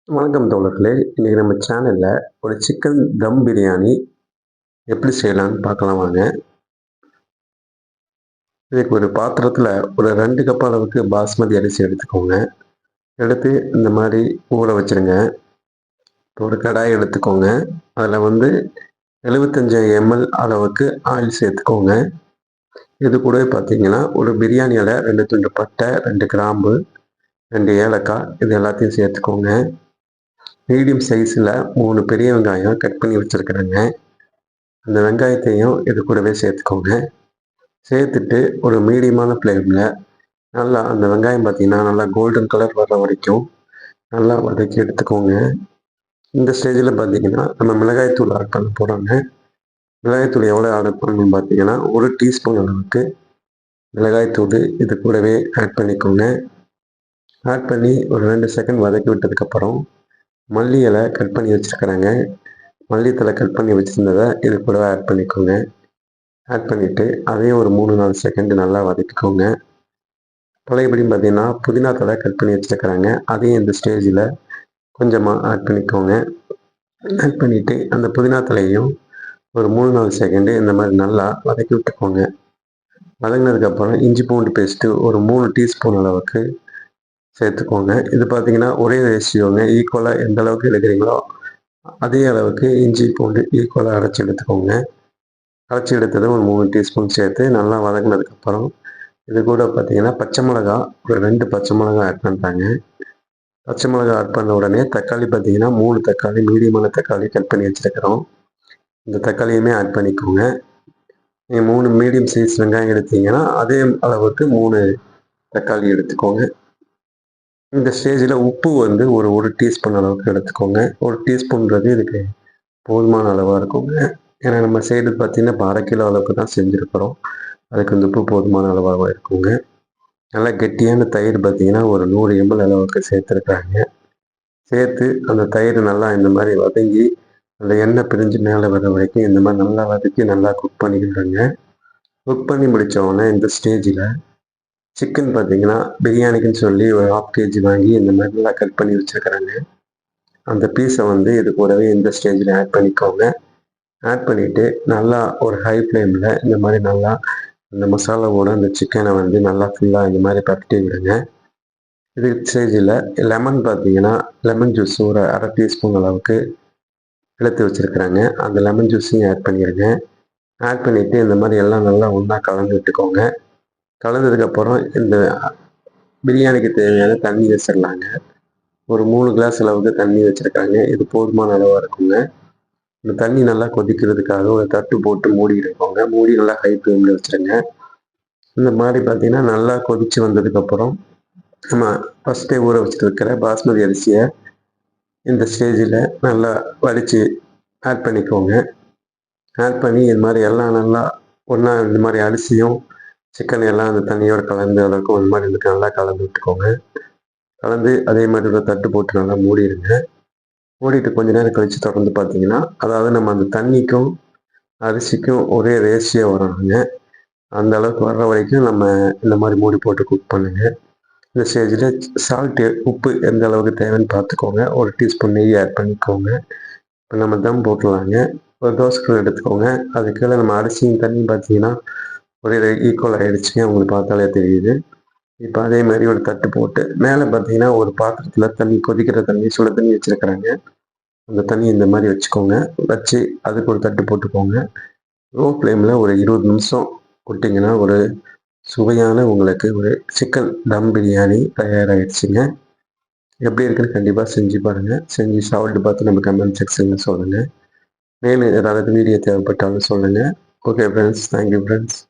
வணக்கம் தோழர்களே. இன்றைக்கி நம்ம சேனலில் ஒரு சிக்கன் தம் பிரியாணி எப்படி செய்யலான்னு பார்க்கலாம் வாங்க. இதுக்கு ஒரு பாத்திரத்தில் ஒரு 2 கப் அளவுக்கு பாஸ்மதி அரிசி எடுத்துக்கோங்க. எடுத்து இந்த மாதிரி ஊற வச்சுருங்க. ஒரு கடாய் எடுத்துக்கோங்க. அதில் 75 ml அளவுக்கு ஆயில் சேர்த்துக்கோங்க. இது கூடவே பார்த்தீங்கன்னா ஒரு பிரியாணி இலை, 2 துண்டு பட்டை, 2 கிராம்பு, 2 ஏலக்காய் இது எல்லாத்தையும் சேர்த்துக்கோங்க. மீடியம் சைஸில் 3 பெரிய வெங்காயம் கட் பண்ணி வச்சுருக்கிறேங்க. அந்த வெங்காயத்தையும் இது கூடவே சேர்த்துக்கோங்க. சேர்த்துட்டு ஒரு மீடியமான ஃப்ளேமில் நல்லா அந்த வெங்காயம் பார்த்திங்கன்னா நல்லா கோல்டன் கலர் வர்ற வரைக்கும் நல்லா வதக்கி எடுத்துக்கோங்க. இந்த ஸ்டேஜில் பார்த்திங்கன்னா நம்ம மிளகாய்த்தூள் ஆட் பண்ண போகிறோங்க. மிளகாய்த்தூள் எவ்வளோ ஆட் பண்ணணும்னு பார்த்தீங்கன்னா 1 டீஸ்பூன் அளவுக்கு மிளகாய்த்தூள் இது கூடவே ஆட் பண்ணிக்கோங்க. ஆட் பண்ணி ஒரு 2 செகண்ட் வதக்கி விட்டதுக்கப்புறம் மல்லி இலை கட் பண்ணி வச்சுருக்கிறேங்க. மல்லித்தலை கட் பண்ணி வச்சுருந்ததை இது கூடவே ஆட் பண்ணிக்கோங்க. ஆட் பண்ணிவிட்டு அதையும் ஒரு 3-4 செகண்ட் நல்லா வதக்கிக்கோங்க. பழையபடி பார்த்திங்கன்னா புதினா தலை கட் பண்ணி வச்சுருக்கிறாங்க. அதையும் இந்த ஸ்டேஜில் கொஞ்சமாக ஆட் பண்ணிக்கோங்க. ஆட் பண்ணிவிட்டு அந்த புதினா தலையையும் ஒரு 3-4 செகண்டு இந்த மாதிரி நல்லா வதக்கி விட்டுக்கோங்க. வதங்கினதுக்கப்புறம் இஞ்சி பூண்டு பேஸ்ட்டு ஒரு 3 டீஸ்பூன் அளவுக்கு சேர்த்துக்கோங்க. இது பார்த்திங்கன்னா ஒரே ரேஷியோங்க. ஈக்குவலாக எந்த அளவுக்கு எடுக்கிறீங்களோ அதே அளவுக்கு இஞ்சி பூண்டு ஈக்குவலாக அரைச்சி எடுத்துக்கோங்க. அரைச்சி எடுத்தது ஒரு 3 டீஸ்பூன் சேர்த்து நல்லா வதங்கினதுக்கப்புறம் இது கூட பார்த்திங்கன்னா பச்சை மிளகா ஒரு 2 பச்சை மிளகா ஆட் பண்ணுறாங்க. பச்சை மிளகா ஆட் பண்ண உடனே தக்காளி பார்த்திங்கன்னா 3 தக்காளி மீடியமான தக்காளி கட் பண்ணி வச்சுருக்கிறோம். இந்த தக்காளியுமே ஆட் பண்ணிக்கோங்க. நீங்கள் 3 மீடியம் சைஸ் வெங்காயம் எடுத்தீங்கன்னா அதே அளவுக்கு 3 தக்காளி எடுத்துக்கோங்க. இந்த ஸ்டேஜில் உப்பு ஒரு டீஸ்பூன் அளவுக்கு எடுத்துக்கோங்க. 1 டீஸ்பூன்றது இதுக்கு போதுமான அளவாக இருக்குங்க. ஏன்னா நம்ம செய்கிறது பார்த்திங்கன்னா இப்போ 1/2 கிலோ அளவுக்கு தான் செஞ்சுருக்கிறோம். அதுக்கு உப்பு போதுமான அளவாக இருக்குங்க. நல்லா கெட்டியான தயிர் பார்த்திங்கன்னா ஒரு 100 ml அளவுக்கு சேர்த்துருக்காங்க. சேர்த்து அந்த தயிர் நல்லா இந்த மாதிரி வதங்கி அந்த எண்ணெய் பிரிஞ்சு மேலே வர வரைக்கும் இந்த மாதிரி நல்லா வதக்கி நல்லா குக் பண்ணிக்கிடுங்க. குக் பண்ணி முடித்தோடனே இந்த ஸ்டேஜில் சிக்கன் பார்த்திங்கன்னா பிரியாணிக்குன்னு சொல்லி ஒரு 1/2 kg வாங்கி இந்த மாதிரி நல்லா கட் பண்ணி வச்சுருக்கிறாங்க. அந்த பீஸை இது கூடவே இந்த ஸ்டேஜில் ஆட் பண்ணிக்கோங்க. ஆட் பண்ணிவிட்டு நல்லா ஒரு ஹை ஃப்ளேமில் இந்த மாதிரி நல்லா இந்த மசாலாவோட அந்த சிக்கனை நல்லா ஃபுல்லாக இந்த மாதிரி பரட்டி விடுங்க. இது ஸ்டேஜில் லெமன் பார்த்திங்கன்னா லெமன் ஜூஸ் ஒரு 1/2 டீஸ்பூன் அளவுக்கு எடுத்து வச்சுருக்குறாங்க. அந்த லெமன் ஜூஸையும் ஆட் பண்ணிடுங்க. ஆட் பண்ணிவிட்டு இந்த மாதிரி எல்லாம் நல்லா ஒன்றா கலந்து விட்டுக்கோங்க. கலந்ததுக்கப்புறம் இந்த பிரியாணிக்கு தேவையான தண்ணி வச்சிடலாங்க. ஒரு 3 கிளாஸ் அளவுக்கு தண்ணி வச்சுருக்காங்க. இது போதுமான அளவாக இருக்குங்க. இந்த தண்ணி நல்லா கொதிக்கிறதுக்காக ஒரு தட்டு போட்டு மூடிடுவோங்க. மூடி நல்லா ஹை ஃப்ளேமில் வச்சுருங்க. இந்த மாதிரி பார்த்திங்கன்னா நல்லா கொதித்து வந்ததுக்கப்புறம் நம்ம ஃபஸ்ட்டே ஊற வச்சுருக்கிற பாஸ்மதி அரிசியை இந்த ஸ்டேஜில் நல்லா வடித்து ஆட் பண்ணிக்கோங்க. ஆட் பண்ணி இது மாதிரி எல்லாம் நல்லா ஒன்றா இந்த மாதிரி அரிசியும் சிக்கன் எல்லாம் அந்த தண்ணியோடு கலந்து அளவுக்கு ஒரு மாதிரி நல்லா கலந்து விட்டுக்கோங்க. கலந்து அதே மாதிரி ஒரு தட்டு போட்டு நல்லா மூடிடுங்க. மூடிட்டு கொஞ்ச நேரம் கழித்து தொடர்ந்து பார்த்தீங்கன்னா அதாவது நம்ம அந்த தண்ணிக்கும் அரிசிக்கும் ஒரே ரேஷியோ வரணுங்க. அந்த அளவுக்கு வர்ற வரைக்கும் நம்ம இந்த மாதிரி மூடி போட்டு குக் பண்ணுங்கள். இந்த ஸ்டேஜில் சால்ட்டு உப்பு எந்த அளவுக்கு தேவைன்னு பார்த்துக்கோங்க. 1 டீஸ்பூன் நெய் ஆட் பண்ணிக்கோங்க. இப்போ நம்ம தம் போட்டுடலாங்க. ஒரு தோசைக்கல் எடுத்துக்கோங்க. அது கீழே நம்ம அரிசியும் தண்ணி பார்த்தீங்கன்னா ஒரே ஈக்குவல் ஆகிடுச்சுங்க. உங்களுக்கு பார்த்தாலே தெரியுது. இப்போ அதே மாதிரி ஒரு தட்டு போட்டு மேலே பார்த்தீங்கன்னா ஒரு பாத்திரத்தில் தண்ணி கொதிக்கிற தண்ணி சுட தண்ணி வச்சுருக்குறாங்க. அந்த தண்ணி இந்த மாதிரி வச்சுக்கோங்க. வச்சு அதுக்கு ஒரு தட்டு போட்டுக்கோங்க. லோ ஃப்ளேமில் ஒரு 20 நிமிஷம் விட்டிங்கன்னா ஒரு சுவையான உங்களுக்கு ஒரு சிக்கன் தம் பிரியாணி தயாராகிடுச்சுங்க. எப்படி இருக்குன்னு கண்டிப்பாக செஞ்சு பாருங்கள். செஞ்சு சாப்பிட்டு பார்த்து நம்ம கமெண்ட் செக்ஷனில் சொல்லுங்கள். மேலும் ஏதாவது வீடியோ தேவைப்பட்டாலும் சொல்லுங்கள். Okay friends, thank you friends.